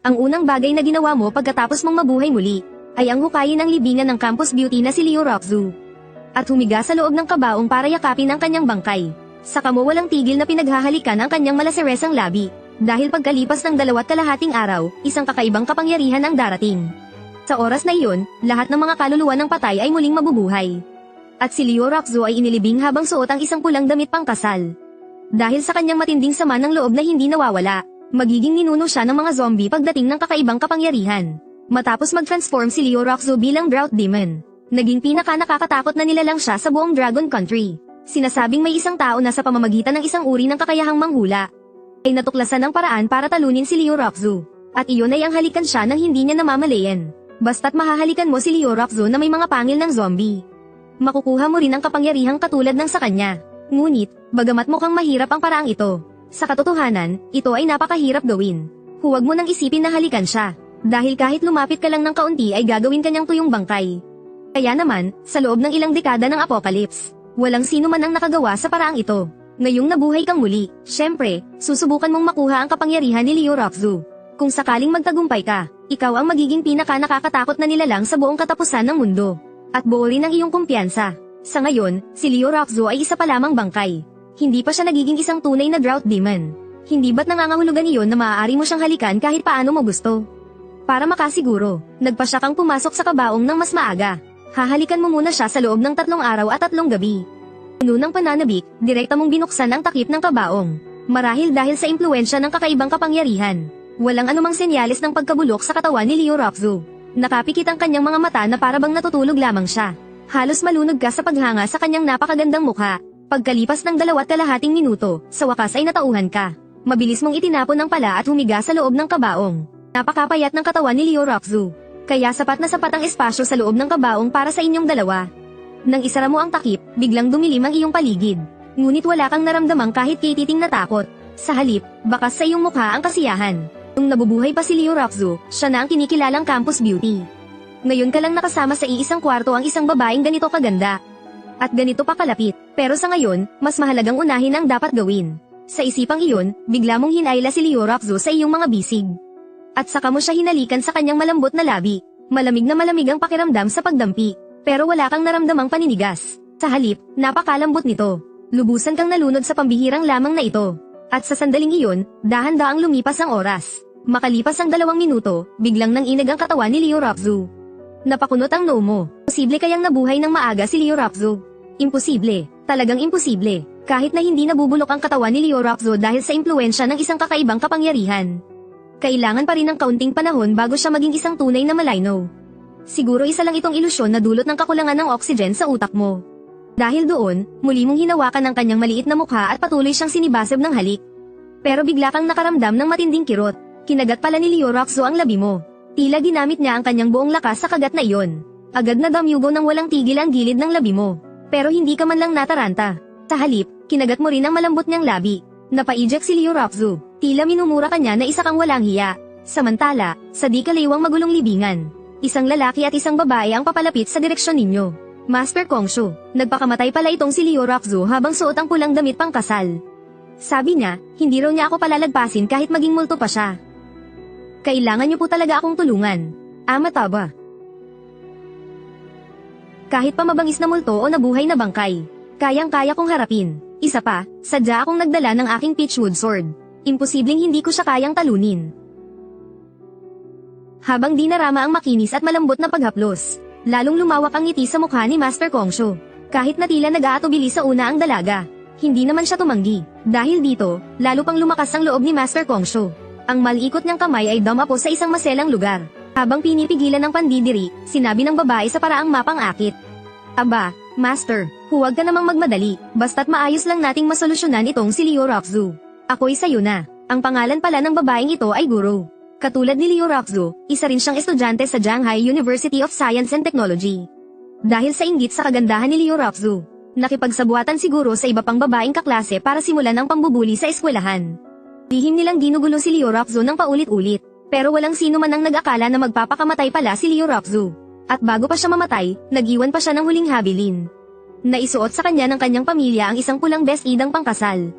Ang unang bagay na ginawa mo pagkatapos mong mabuhay muli, ay ang hukayin ang libingan ng campus beauty na si Leo Rockzu. At humiga sa loob ng kabaong para yakapin ang kanyang bangkay. Saka mo walang tigil na pinaghahalikan ang kanyang malaseresang labi. Dahil pagkalipas ng 2.5 araw, isang kakaibang kapangyarihan ang darating. Sa oras na iyon, lahat ng mga kaluluwa ng patay ay muling mabubuhay. At si Leo Rockzu ay inilibing habang suot ang isang pulang damit pangkasal. Dahil sa kanyang matinding sama ng loob na hindi nawawala, magiging ninuno siya ng mga zombie pagdating ng kakaibang kapangyarihan. Matapos mag-transform si Leo Rockzu bilang Drought Demon, naging pinaka-nakakatakot na nilalang siya sa buong Dragon Country. Sinasabing may isang tao na sa pamamagitan ng isang uri ng kakayahang manghula, ay natuklasan ng paraan para talunin si Leo Rockzu. At iyon ay ang halikan siya nang hindi niya namamalayan. Basta't mahahalikan mo si Leo Rockzu na may mga pangil ng zombie, makukuha mo rin ang kapangyarihang katulad ng sa kanya. Ngunit, bagamat mukhang mahirap ang paraang ito, sa katotohanan, ito ay napakahirap gawin. Huwag mo nang isipin na halikan siya. Dahil kahit lumapit ka lang ng kaunti ay gagawin kanyang tuyong bangkay. Kaya naman, sa loob ng ilang dekada ng apocalypse, walang sino man ang nakagawa sa paraang ito. Ngayong nabuhay kang muli, syempre, susubukan mong makuha ang kapangyarihan ni Leo Rockzu. Kung sakaling magtagumpay ka, ikaw ang magiging pinaka-nakakatakot na nilalang sa buong katapusan ng mundo. At buo rin ang iyong kumpiyansa. Sa ngayon, si Leo Rockzu ay isa pa lamang bangkay. Hindi pa siya nagiging isang tunay na Drought Demon. Hindi ba't nangangahulugan iyon na maaari mo siyang halikan kahit paano mo gusto? Para makasiguro, nagpasya kang pumasok sa kabaong ng mas maaga. Hahalikan mo muna siya sa loob ng 3 araw at 3 gabi. Puno ng pananabik, direkta mong binuksan ang takip ng kabaong. Marahil dahil sa impluensya ng kakaibang kapangyarihan, walang anumang senyales ng pagkabulok sa katawan ni Leo Rockzu. Nakapikit ang kanyang mga mata na parabang natutulog lamang siya. Halos malunod ka sa paghanga sa kanyang napakagandang mukha. Pagkalipas ng 2.5 minuto, sa wakas ay natauhan ka. Mabilis mong itinapon ang pala at humiga sa loob ng kabaong. Napakapayat ng katawan ni Leo Rockzu. Kaya sapat na sapat ang espasyo sa loob ng kabaong para sa inyong dalawa. Nang isara mo ang takip, biglang dumilim ang iyong paligid. Ngunit wala kang naramdamang kahit kititing na takot. Sa halip, bakas sa iyong mukha ang kasiyahan. Nung nabubuhay pa si Leo Rockzu, siya na ang kinikilalang campus beauty. Ngayon ka lang nakasama sa iisang kwarto ang isang babaeng ganito kaganda. At ganito pa kalapit. Pero sa ngayon, mas mahalagang unahin ang dapat gawin. Sa isipang iyon, bigla mong hinayla si Leo Rockzu sa iyong mga bisig. At saka mo siya hinalikan sa kanyang malambot na labi. Malamig na malamig ang pakiramdam sa pagdampi. Pero wala kang naramdamang paninigas. Sa halip, napakalambot nito. Lubusan kang nalunod sa pambihirang lamang na ito. At sa sandaling iyon, dahan-daang lumipas ang oras. Makalipas ang 2 minuto, biglang nanginag ang katawan ni Leo Rockzu. Napakunot ang noo mo. Posible kayang nabuhay ng maaga si Leo Rockzu? Imposible. Talagang imposible. Kahit na hindi nabubulok ang katawan ni Leo Rockzu dahil sa impluensya ng isang kakaibang kapangyarihan. Kailangan pa rin ng kaunting panahon bago siya maging isang tunay na malayno. Siguro isa lang itong ilusyon na dulot ng kakulangan ng oxygen sa utak mo. Dahil doon, muli mong hinawakan ang kanyang maliit na mukha at patuloy siyang sinibasab ng halik. Pero bigla kang nakaramdam ng matinding kirot. Kinagat pala ni Leo Rockzu ang labi mo. Tila ginamit niya ang kanyang buong lakas sa kagat na iyon. Agad na damyugo ng walang tigil ang gilid ng labi mo. Pero hindi ka man lang nataranta. Sa halip, kinagat mo rin ang malambot niyang labi. Napa-eject si Leo Rockzu. Tila minumura ka niya na isa kang walang hiya. Samantala, sa di kaliwang magulong libingan, isang lalaki at isang babae ang papalapit sa direksyon ninyo. Master Kongshu, nagpakamatay pala itong si Leo Rockzu habang suot ang pulang damit pangkasal. Sabi niya, hindi raw niya ako palalagpasin kahit maging multo pa siya. Kailangan niyo po talaga akong tulungan. Amata ba? Kahit pa mabangis na multo o nabuhay na bangkay, kayang-kaya kong harapin. Isa pa, sadya akong nagdala ng aking pitchwood sword. Imposibleng hindi ko siya kayang talunin. Habang di narama ang makinis at malambot na paghaplos, lalong lumawak ang ngiti sa mukha ni Master Kongshu. Kahit na tila nag-aatubili sa una ang dalaga, hindi naman siya tumanggi. Dahil dito, lalo pang lumakas ang loob ni Master Kongshu. Ang malikot niyang kamay ay dumapo sa isang maselang lugar. Habang pinipigilan ng pandidiri, sinabi ng babae sa paraang mapang-akit. Aba, Master, huwag ka namang magmadali, basta't maayos lang nating masolusyonan itong si Leo Rockzu. Ako'y sayo na. Ang pangalan pala ng babaeng ito ay Guru. Katulad ni Leo Rockzu, isa rin siyang estudyante sa Shanghai University of Science and Technology. Dahil sa inggit sa kagandahan ni Leo Rockzu, nakipagsabuatan siguro sa iba pang babaeng kaklase para simulan ang pambubuli sa eskwelahan. Lihim nilang ginugulo si Leo Rockzu ng paulit-ulit, pero walang sino man ang nag-akala na magpapakamatay pala si Leo Rockzu. At bago pa siya mamatay, nag-iwan pa siya ng huling habilin. Naisuot sa kanya ng kanyang pamilya ang isang pulang best-idang pangkasal.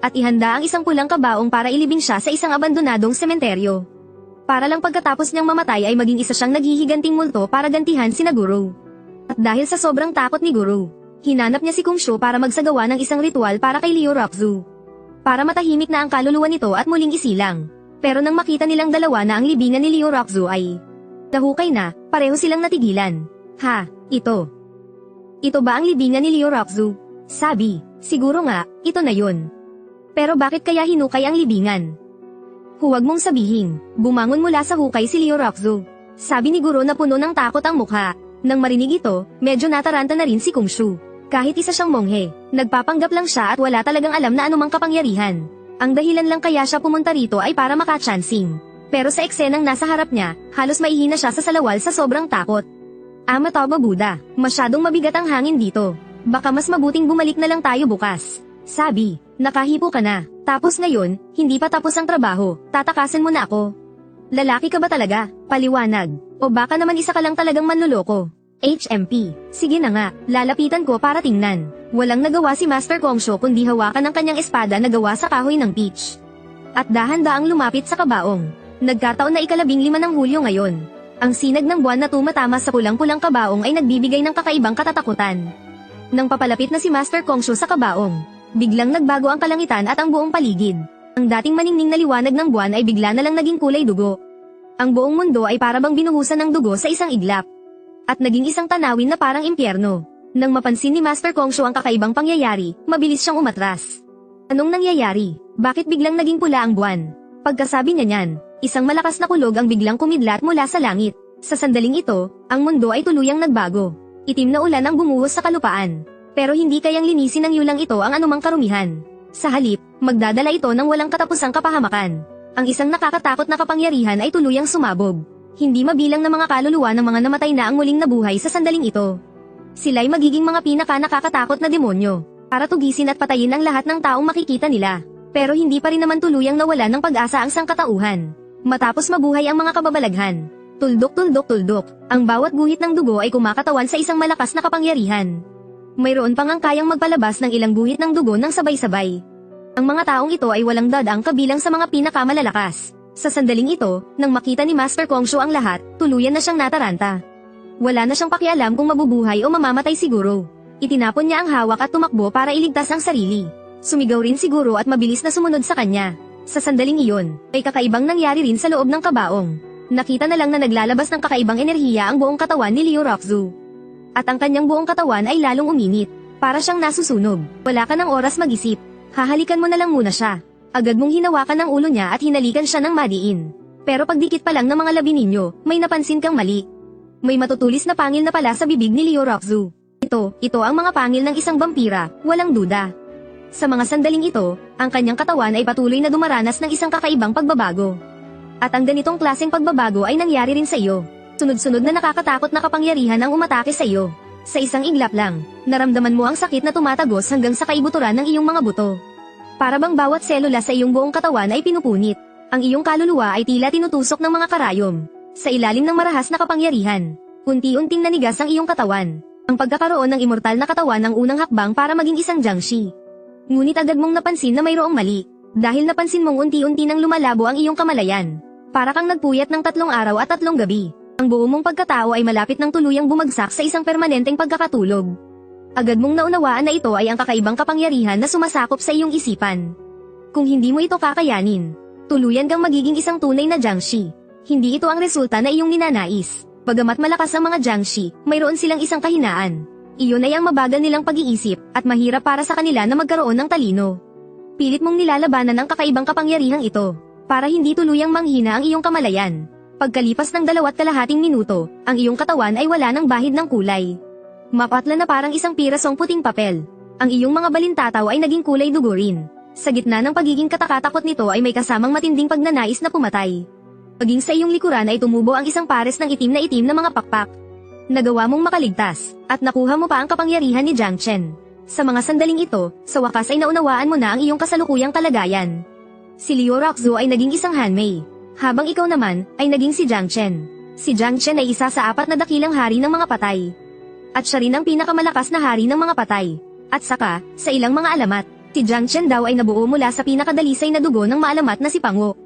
At ihanda ang isang pulang kabaong para ilibing siya sa isang abandonadong sementeryo. Para lang pagkatapos niyang mamatay ay maging isa siyang naghihiganting multo para gantihan sina Guru. At dahil sa sobrang takot ni Guru, hinanap niya si Kung Shu para magsagawa ng isang ritual para kay Liu Rockzu. Para matahimik na ang kaluluwa nito at muling isilang. Pero nang makita nilang dalawa na ang libingan ni Liu Rockzu ay nahukay na, pareho silang natigilan. Ha, ito. Ito ba ang libingan ni Liu Rockzu? Sabi, siguro nga, ito na yun. Pero bakit kaya hinukay ang libingan? Huwag mong sabihin, bumangon mula sa hukay si Liu Rockzu. Sabi ni Guru na puno ng takot ang mukha. Nang marinig ito, medyo nataranta na rin si Kung Shu. Kahit isa siyang monghe, nagpapanggap lang siya at wala talagang alam na anumang kapangyarihan. Ang dahilan lang kaya siya pumunta rito ay para makachansing. Pero sa eksenang nasa harap niya, halos maihina siya sa salawal sa sobrang takot. Amatoba Buddha, masyadong mabigat ang hangin dito. Baka mas mabuting bumalik na lang tayo bukas. Sabi, nakahipo ka na. Tapos ngayon, hindi pa tapos ang trabaho, tatakasan mo na ako. Lalaki ka ba talaga? Paliwanag. O baka naman isa ka lang talagang manluloko. HMP. Sige na nga, lalapitan ko para tingnan. Walang nagawa si Master Kongsho kundi hawakan ang kanyang espada na gawa sa kahoy ng peach. At dahan-daang lumapit sa kabaong. Nagkataon na 15 ng Hulyo ngayon. Ang sinag ng buwan na tumatama sa pulang-pulang kabaong ay nagbibigay ng kakaibang katatakutan. Nang papalapit na si Master Kongsho sa kabaong, biglang nagbago ang kalangitan at ang buong paligid. Ang dating maningning na liwanag ng buwan ay bigla na lang naging kulay dugo. Ang buong mundo ay parabang binuhusan ng dugo sa isang iglap. At naging isang tanawin na parang impyerno. Nang mapansin ni Master Kongsho ang kakaibang pangyayari, mabilis siyang umatras. Anong nangyayari? Bakit biglang naging pula ang buwan? Pagkasabi niya niyan, isang malakas na kulog ang biglang kumidlat mula sa langit. Sa sandaling ito, ang mundo ay tuluyang nagbago. Itim na ulan ang bumuhos sa kalupaan. Pero hindi kayang linisin ng yulang ito ang anumang karumihan. Sa halip, magdadala ito ng walang katapusang kapahamakan. Ang isang nakakatakot na kapangyarihan ay tuluyang sumabog. Hindi mabilang na mga kaluluwa ng mga namatay na ang muling nabuhay sa sandaling ito. Sila'y magiging mga pinaka-nakakatakot na demonyo, para tugisin at patayin ang lahat ng taong makikita nila. Pero hindi pa rin naman tuluyang nawala ng pag-asa ang sangkatauhan. Matapos mabuhay ang mga kababalaghan, tuldok-tuldok-tuldok, ang bawat guhit ng dugo ay kumakatawan sa isang malakas na kapangyarihan. Mayroon pang ang kayang magpalabas ng ilang guhit ng dugo ng sabay-sabay. Ang mga taong ito ay walang dadaang kabilang sa mga pinakamalalakas. Sa sandaling ito, nang makita ni Master Kongsho ang lahat, tuluyan na siyang nataranta. Wala na siyang pakialam kung mabubuhay o mamamatay siguro. Itinapon niya ang hawak at tumakbo para iligtas ang sarili. Sumigaw rin siguro at mabilis na sumunod sa kanya. Sa sandaling iyon, ay kakaibang nangyari rin sa loob ng kabaong. Nakita na lang na naglalabas ng kakaibang enerhiya ang buong katawan ni Liu Rockzu. At ang kanyang buong katawan ay lalong uminit. Para siyang nasusunog. Wala ka ng oras mag-isip. Hahalikan mo na lang muna siya. Agad mong hinawakan ang ulo niya at hinalikan siya ng madiin. Pero pagdikit pa lang ng mga labi ninyo, may napansin kang mali. May matutulis na pangil na pala sa bibig ni Liu Rockzu. Ito ang mga pangil ng isang vampira, walang duda. Sa mga sandaling ito, ang kanyang katawan ay patuloy na dumaranas ng isang kakaibang pagbabago. At ang ganitong klaseng pagbabago ay nangyari rin sa iyo. Sunod-sunod na nakakatakot na kapangyarihan ang umatake sa iyo. Sa isang iglap lang, naramdaman mo ang sakit na tumatagos hanggang sa kaibuturan ng iyong mga buto. Para bang bawat selula sa iyong buong katawan ay pinupunit. Ang iyong kaluluwa ay tila tinutusok ng mga karayom. Sa ilalim ng marahas na kapangyarihan, unti-unting nanigas ang iyong katawan. Ang pagkakaroon ng immortal na katawan ang unang hakbang para maging isang Jiangshi. Ngunit agad mong napansin na mayroong mali. Dahil napansin mong unti-unti nang lumalabo ang iyong kamalayan. Para kang nagpuyat ng 3 araw at 3 gabi. Ang buo mong pagkatao ay malapit ng tuluyang bumagsak sa isang permanenteng pagkakatulog. Agad mong naunawaan na ito ay ang kakaibang kapangyarihan na sumasakop sa iyong isipan. Kung hindi mo ito kakayanin, tuluyan kang magiging isang tunay na Jiangshi. Hindi ito ang resulta na iyong ninanais. Bagamat malakas ang mga Jiangshi, mayroon silang isang kahinaan. Iyon ay ang mabagal nilang pag-iisip at mahirap para sa kanila na magkaroon ng talino. Pilit mong nilalabanan ang kakaibang kapangyarihang ito para hindi tuluyang manghina ang iyong kamalayan. Pagkalipas ng 2.5 minuto, ang iyong katawan ay wala ng bahid ng kulay. Mapatla na parang isang pirasong puting papel. Ang iyong mga balintataw ay naging kulay dugo rin. Sa gitna ng pagiging katakatakot nito ay may kasamang matinding pagnanais na pumatay. Maging sa iyong likuran ay tumubo ang isang pares ng itim na mga pakpak. Nagawa mong makaligtas, at nakuha mo pa ang kapangyarihan ni Jiang Chen. Sa mga sandaling ito, sa wakas ay naunawaan mo na ang iyong kasalukuyang kalagayan. Si Liu Rockzu ay naging isang Hanmei, habang ikaw naman ay naging si Jiang Chen. Si Jiang Chen ay isa sa 4 na dakilang hari ng mga patay. At siya rin ang pinakamalakas na hari ng mga patay. At saka, sa ilang mga alamat, si Jiang Chen daw ay nabuo mula sa pinakadalisay na dugo ng maalamat na si Pango.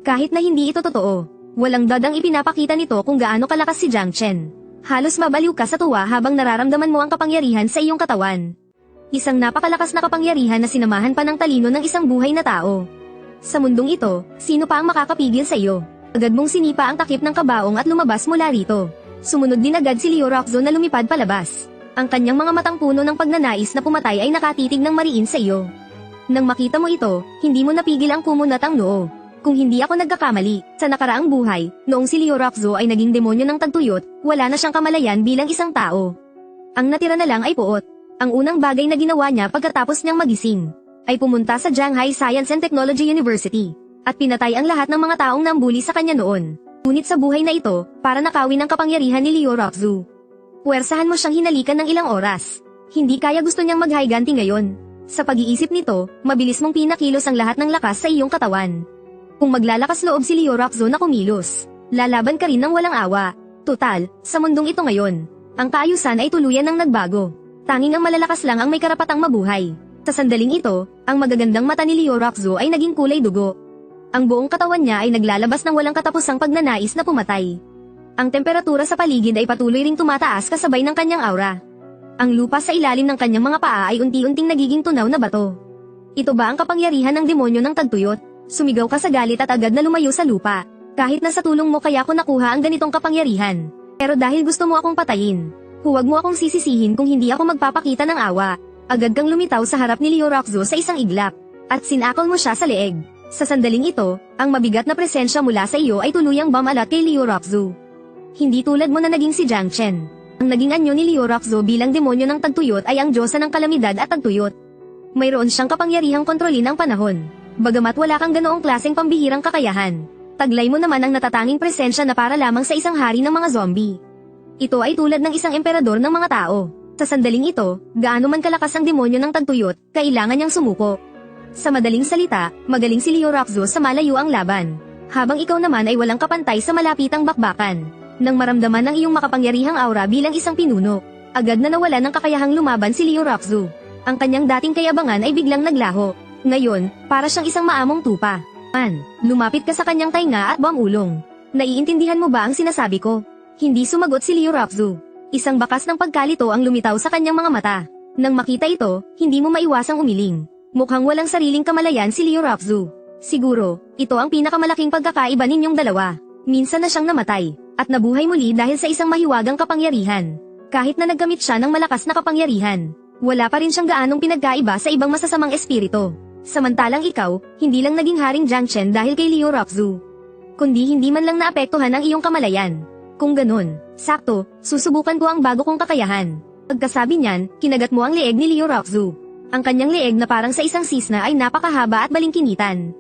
Kahit na hindi ito totoo, Walang dadang ipinapakita nito kung gaano kalakas si Jiang Chen. Halos mabaliw ka sa tuwa habang nararamdaman mo ang kapangyarihan sa iyong katawan. Isang napakalakas na kapangyarihan na sinamahan pa ng talino ng isang buhay na tao. Sa mundong ito, sino pa ang makakapigil sa iyo? Agad mong sinipa ang takip ng kabaong at lumabas mula rito. Sumunod din agad si Liu Rockzo na lumipad palabas. Ang kanyang mga matang puno ng pagnanais na pumatay ay nakatitig ng mariin sa iyo. Nang makita mo ito, hindi mo napigil ang kumunat ang noo. Kung hindi ako nagkakamali, sa nakaraang buhay, noong si Liu Rockzo ay naging demonyo ng tagtuyot, wala na siyang kamalayan bilang isang tao. Ang natira na lang ay puot. Ang unang bagay na ginawa niya pagkatapos niyang magising, ay pumunta sa Shanghai Science and Technology University, at pinatay ang lahat ng mga taong nambuli sa kanya noon. Ngunit sa buhay na ito, para nakawin ang kapangyarihan ni Liu Rockzo, puwersahan mo siyang hinalikan ng ilang oras. Hindi kaya gusto niyang maghiganti ngayon. Sa pag-iisip nito, mabilis mong pinakilos ang lahat ng lakas sa iyong katawan. Kung maglalakas loob si Liu Rockzo na kumilos, lalaban ka rin ng walang awa. Tutal, sa mundong ito ngayon, ang kaayusan ay tuluyan ng nagbago. Tanging ang malalakas lang ang may karapatang mabuhay. Sa sandaling ito, ang magagandang mata ni Liu Rockzo ay naging kulay dugo. Ang buong katawan niya ay naglalabas ng walang katapusang pagnanais na pumatay. Ang temperatura sa paligid ay patuloy ring tumataas kasabay ng kanyang aura. Ang lupa sa ilalim ng kanyang mga paa ay unti-unting nagiging tunaw na bato. Ito ba ang kapangyarihan ng demonyo ng tagtuyot? Sumigaw ka sa galit at agad na lumayo sa lupa. Kahit na sa tulong mo kaya ko nakuha ang ganitong kapangyarihan. Pero dahil gusto mo akong patayin, huwag mo akong sisisihin kung hindi ako magpapakita ng awa. Agad kang lumitaw sa harap ni Liu Rockzo sa isang iglap, at sinakol mo siya sa leeg. Sa sandaling ito, ang mabigat na presensya mula sa iyo ay tuluyang bumalat kay Liu Rockzo. Hindi tulad mo na naging si Jiang Chen. Ang naging anyo ni Liu Rockzo bilang demonyo ng tagtuyot ay ang diyosa ng kalamidad at tagtuyot. Mayroon siyang kapangyarihang kontrolin ang panahon. Bagamat wala kang ganoong klaseng pambihirang kakayahan, taglay mo naman ang natatanging presensya na para lamang sa isang hari ng mga zombie. Ito ay tulad ng isang emperador ng mga tao. Sa sandaling ito, gaano man kalakas ang demonyo ng tagtuyot, kailangan niyang sumuko. Sa madaling salita, magaling si Liu Rockzo sa malayo ang laban. Habang ikaw naman ay walang kapantay sa malapitang bakbakan. Nang maramdaman ng iyong makapangyarihang aura bilang isang pinuno, agad na nawala ng kakayahang lumaban si Liu Rockzo. Ang kanyang dating kayabangan ay biglang naglaho. Ngayon, para siyang isang maamong tupa. Lumapit ka sa kanyang tainga at bumulong. Naiintindihan mo ba ang sinasabi ko? Hindi sumagot si Liu Rockzo. Isang bakas ng pagkalito ang lumitaw sa kanyang mga mata. Nang makita ito, hindi mo maiwasang umiling. Mukhang walang sariling kamalayan si Liu Rockzo. Siguro, ito ang pinakamalaking pagkakaiba ninyong dalawa. Minsan na siyang namatay, at nabuhay muli dahil sa isang mahiwagang kapangyarihan. Kahit na naggamit siya ng malakas na kapangyarihan, wala pa rin siyang gaanong pinagkaiba sa ibang masasamang espiritu. Samantalang ikaw, hindi lang naging haring Jiang Chen dahil kay Liu Rockzo, kundi hindi man lang naapektuhan ang iyong kamalayan. Kung ganun, sakto, susubukan ko ang bago kong kakayahan. Pagkasabi niyan, kinagat mo ang leeg ni Liu Rockzo. Ang kanyang leeg na parang sa isang sisna ay napakahaba at balingkinitan.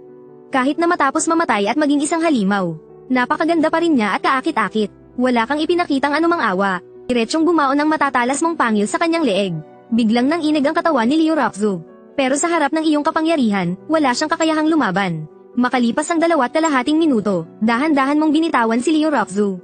Kahit na matapos mamatay at maging isang halimaw, napakaganda pa rin niya at kaakit-akit. Wala kang ipinakitang anumang awa. Diretsong bumaon ang matatalas mong pangil sa kanyang leeg. Biglang nanginig ang katawan ni Liu Rockzo. Pero sa harap ng iyong kapangyarihan, wala siyang kakayahang lumaban. Makalipas ang 2.5 minuto, dahan-dahan mong binitawan si Liu Rockzo.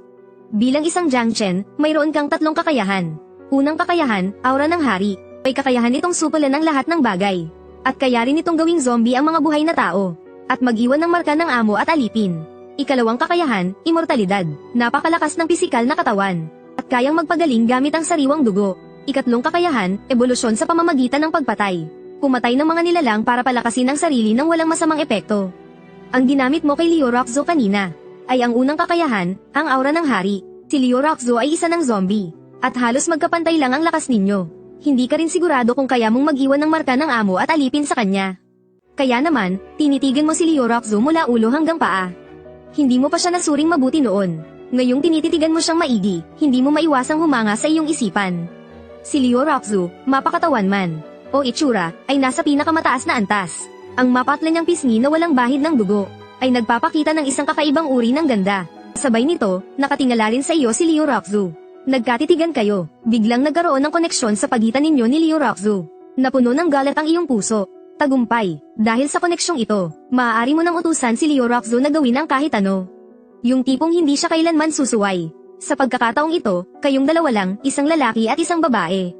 Bilang isang Jiang Chen, mayroon kang 3 kakayahan. Unang kakayahan, aura ng hari. May kakayahan itong supulan ng lahat ng bagay. At kaya rin itong gawing zombie ang mga buhay na tao. At mag-iwan ng marka ng amo at alipin. Ikalawang kakayahan, immortalidad. Napakalakas ng pisikal na katawan. At kayang magpagaling gamit ang sariwang dugo. Ikatlong kakayahan, ebolusyon sa pamamagitan ng pagpatay. Pumatay ng mga nilalang para palakasin ang sarili ng walang masamang epekto. Ang ginamit mo kay Liu Rockzo kanina ay ang unang kakayahan, ang aura ng hari. Si Liu Rockzo ay isa ng zombie, at halos magkapantay lang ang lakas ninyo. Hindi ka rin sigurado kung kaya mong mag-iwan ng marka ng amo at alipin sa kanya. Kaya naman, tinitigan mo si Liu Rockzo mula ulo hanggang paa. Hindi mo pa siya nasuring mabuti noon. Ngayong tinititigan mo siyang maigi, hindi mo maiwasang humanga sa iyong isipan. Si Liu Rockzo, mapakatawan man o itsura, ay nasa pinakamataas na antas. Ang mapatla niyang pisngi na walang bahid ng dugo, ay nagpapakita ng isang kakaibang uri ng ganda. Sabay nito, nakatingala rin sa iyo si Liu Rockzo. Nagkatitigan kayo, biglang nagkaroon ng koneksyon sa pagitan ninyo ni Liu Rockzo. Napuno ng galit ang iyong puso. Tagumpay, dahil sa koneksyong ito, maaari mo nang utusan si Liu Rockzo na gawin ang kahit ano. Yung tipong hindi siya kailanman susuway. Sa pagkakataong ito, kayong dalawa lang, isang lalaki at isang babae.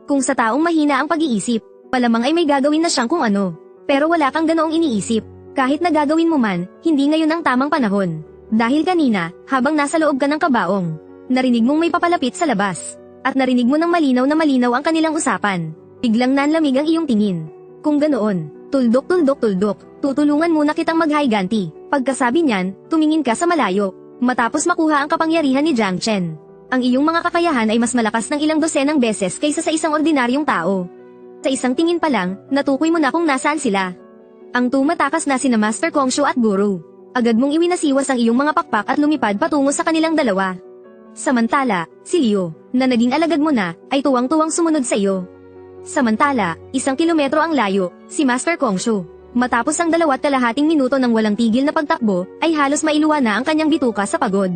Kung sa taong mahina ang pag-iisip, malamang ay may gagawin na siyang kung ano. Pero wala kang ganoong iniisip. Kahit na gagawin mo man, hindi ngayon ang tamang panahon. Dahil kanina, habang nasa loob ka ng kabaong, narinig mong may papalapit sa labas. At narinig mo ng malinaw na malinaw ang kanilang usapan. Biglang nanlamig ang iyong tingin. Kung ganoon, tuldok, tutulungan muna kitang maghiganti. Pagkasabi niyan, tumingin ka sa malayo. Matapos makuha ang kapangyarihan ni Jiang Chen. Ang iyong mga kakayahan ay mas malakas ng ilang dosenang beses kaysa sa isang ordinaryong tao. Sa isang tingin pa lang, natukoy mo na kung nasaan sila. Ang tumatakas na sina Master Kongshu at Guru. Agad mong iwinasiwas ang iyong mga pakpak at lumipad patungo sa kanilang dalawa. Samantala, si Liu, na naging alagad mo na, ay tuwang-tuwang sumunod sa iyo. Samantala, 1 kilometro ang layo, si Master Kongshu. Matapos ang 2.5 minuto ng walang tigil na pagtakbo, ay halos mailuwa na ang kanyang bituka sa pagod.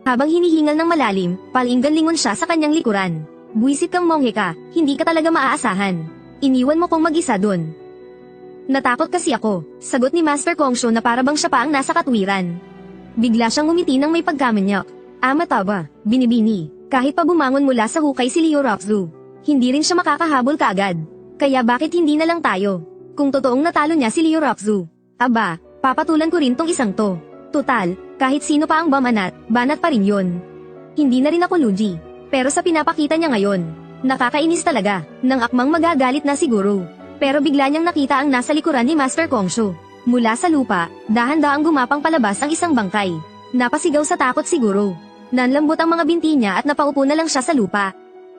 Habang hinihingal ng malalim, palinggan-lingon siya sa kanyang likuran. Buwisit kang monghe ka, hindi ka talaga maaasahan. Iniwan mo kong mag-isa dun. Natakot kasi ako, sagot ni Master Kongshu na parabang siya pa ang nasa katwiran. Bigla siyang ngumiti ng may pagkamanyak. Mataba, binibini, kahit pa bumangon mula sa hukay si Liu Roxu, hindi rin siya makakahabol kaagad. Kaya bakit hindi na lang tayo? Kung totoong natalo niya si Liu Roxu, aba, papatulan ko rin tong isang to. Tutal, kahit sino pa ang banat pa rin yun. Hindi na rin ako lugi, pero sa pinapakita niya ngayon, nakakainis talaga, nang akmang magagalit na siguro. Pero bigla niyang nakita ang nasa likuran ni Master Kongshu. Mula sa lupa, dahan-daang gumapang palabas ang isang bangkay. Napasigaw sa takot siguro. Nanlambot ang mga binti niya at napaupo na lang siya sa lupa.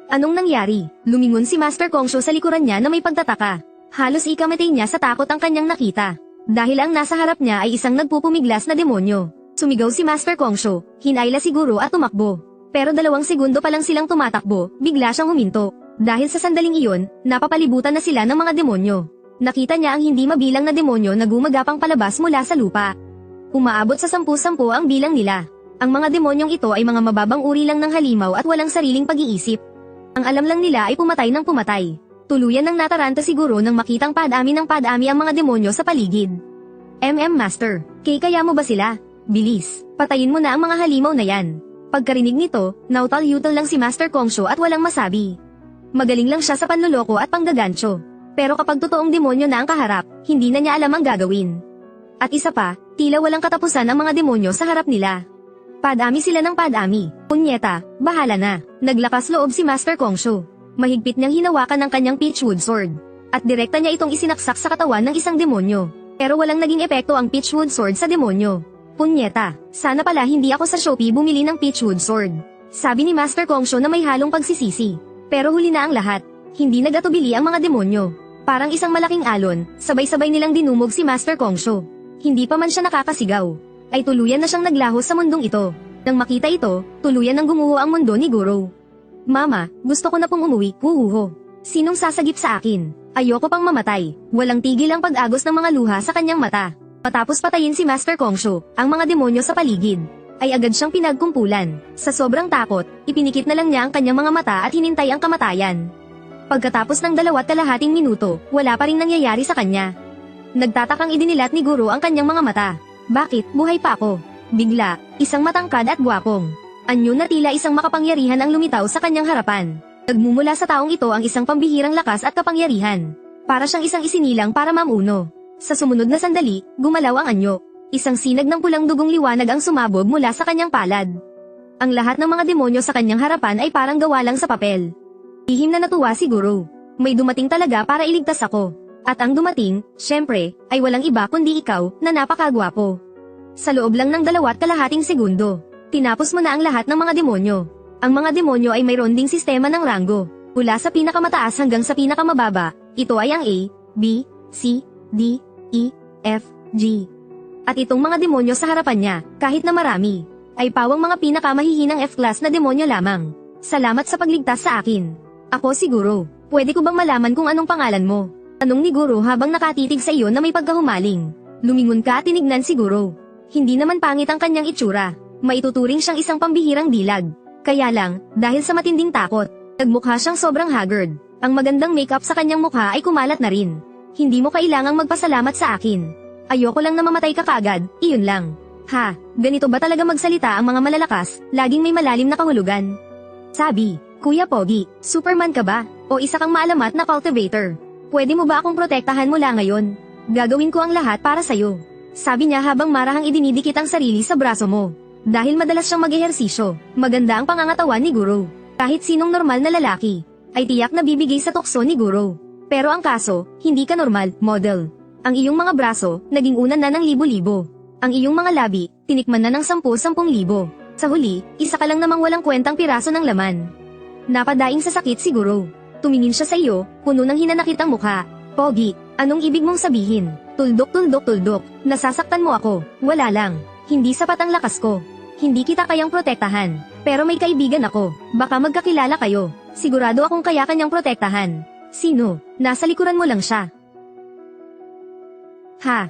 Anong nangyari? Lumingon si Master Kongshu sa likuran niya na may pagtataka. Halos ikamatay niya sa takot ang kanyang nakita. Dahil ang nasa harap niya ay isang nagpupumiglas na demonyo. Sumigaw si Master Kongshu, hinayla siguro at tumakbo. Pero 2 segundo pa lang silang tumatakbo, bigla siyang huminto. Dahil sa sandaling iyon, napapalibutan na sila ng mga demonyo. Nakita niya ang hindi mabilang na demonyo na gumagapang palabas mula sa lupa. Umaabot sa 10-10 ang bilang nila. Ang mga demonyong ito ay mga mababang uri lang ng halimaw at walang sariling pag-iisip. Ang alam lang nila ay pumatay ng pumatay. Tuluyan ng nataranta siguro nang makitang padami ng padami ang mga demonyo sa paligid. Master, kaya mo ba sila? Bilis, patayin mo na ang mga halimaw na yan. Pagkarinig nito, nautal-yutal lang si Master Kongshu at walang masabi. Magaling lang siya sa panloloko at panggagancho. Pero kapag totoong demonyo na ang kaharap, hindi na niya alam ang gagawin. At isa pa, tila walang katapusan ang mga demonyo sa harap nila. Padami sila ng padami. Punyeta, bahala na. Naglakas loob si Master Kongshu. Mahigpit niyang hinawakan ng kanyang Pitchwood Sword. At direkta niya itong isinaksak sa katawan ng isang demonyo. Pero walang naging epekto ang Pitchwood Sword sa demonyo. Punyeta, sana pala hindi ako sa Shopee bumili ng Pitchwood Sword. Sabi ni Master Kongshu na may halong pagsisisi. Pero huli na ang lahat. Hindi nagatubili ang mga demonyo. Parang isang malaking alon, sabay-sabay nilang dinumog si Master Kongshu. Hindi pa man siya nakakasigaw ay tuluyan na siyang naglaho sa mundong ito. Nang makita ito, tuluyan nang gumuho ang mundo ni Guru. Mama, gusto ko na pong umuwi, huhuho. Sinong sasagip sa akin? Ayoko pang mamatay. Walang tigil ang pag-agos ng mga luha sa kanyang mata. Matapos patayin si Master Kongshu, ang mga demonyo sa paligid, ay agad siyang pinagkumpulan. Sa sobrang takot, ipinikit na lang niya ang kanyang mga mata at hinintay ang kamatayan. Pagkatapos ng 2.5 minuto, wala pa ring nangyayari sa kanya. Nagtatakang idinilat ni Guru ang kanyang mga mata. Bakit, buhay pa ako? Bigla, isang matangkad at gwapong anyo na tila isang makapangyarihan ang lumitaw sa kanyang harapan. Nagmumula sa taong ito ang isang pambihirang lakas at kapangyarihan. Para siyang isang isinilang para mamuno. Sa sumunod na sandali, gumalaw ang anyo. Isang sinag ng pulang dugong liwanag ang sumabog mula sa kanyang palad. Ang lahat ng mga demonyo sa kanyang harapan ay parang gawa lang sa papel. Lihim na natuwa si Guru. May dumating talaga para iligtas ako. At ang dumating, syempre, ay walang iba kundi ikaw, na napakagwapo. Sa loob lang ng 2.5 segundo, tinapos mo na ang lahat ng mga demonyo. Ang mga demonyo ay mayroon ding sistema ng ranggo. Mula sa pinakamataas hanggang sa pinakamababa, ito ay ang A, B, C, D, E, F, G. At itong mga demonyo sa harapan niya, kahit na marami, ay pawang mga pinakamahihinang F-class na demonyo lamang. Salamat sa pagligtas sa akin. Ako si Guru. Pwede ko bang malaman kung anong pangalan mo? Tanong ni Guru habang nakatitig sa iyo na may pagkahumaling. Lumingon ka at tinignan si Guru. Hindi naman pangit ang kanyang itsura. Maituturing siyang isang pambihirang dilag. Kaya lang, dahil sa matinding takot, nagmukha siyang sobrang haggard. Ang magandang makeup sa kanyang mukha ay kumalat na rin. Hindi mo kailangang magpasalamat sa akin. Ayoko lang na mamatay ka kaagad, iyon lang. Ha, ganito ba talaga magsalita ang mga malalakas, laging may malalim na kahulugan? Sabi, Kuya Pogi, Superman ka ba? O isa kang maalamat na cultivator? Pwede mo ba akong protektahan mula ngayon? Gagawin ko ang lahat para sa'yo. Sabi niya habang marahang idinidikit ang sarili sa braso mo. Dahil madalas siyang mag-ehersisyo, maganda ang pangangatawan ni Guro. Kahit sinong normal na lalaki, ay tiyak na bibigay sa tukso ni Guro. Pero ang kaso, hindi ka normal, model. Ang iyong mga braso, naging unan na ng libo-libo. Ang iyong mga labi, tinikman na ng 10,000 libo. Sa huli, isa ka lang namang walang kwentang piraso ng laman. Napadaing sa sakit si Guro. Tumingin siya sa iyo, puno ng hinanakit ang mukha. Pogi, anong ibig mong sabihin? Tuldok, nasasaktan mo ako. Wala lang. Hindi sapat ang lakas ko. Hindi kita kayang protektahan. Pero may kaibigan ako. Baka magkakilala kayo. Sigurado akong kaya kanyang protektahan. Sino? Nasa likuran mo lang siya. Ha?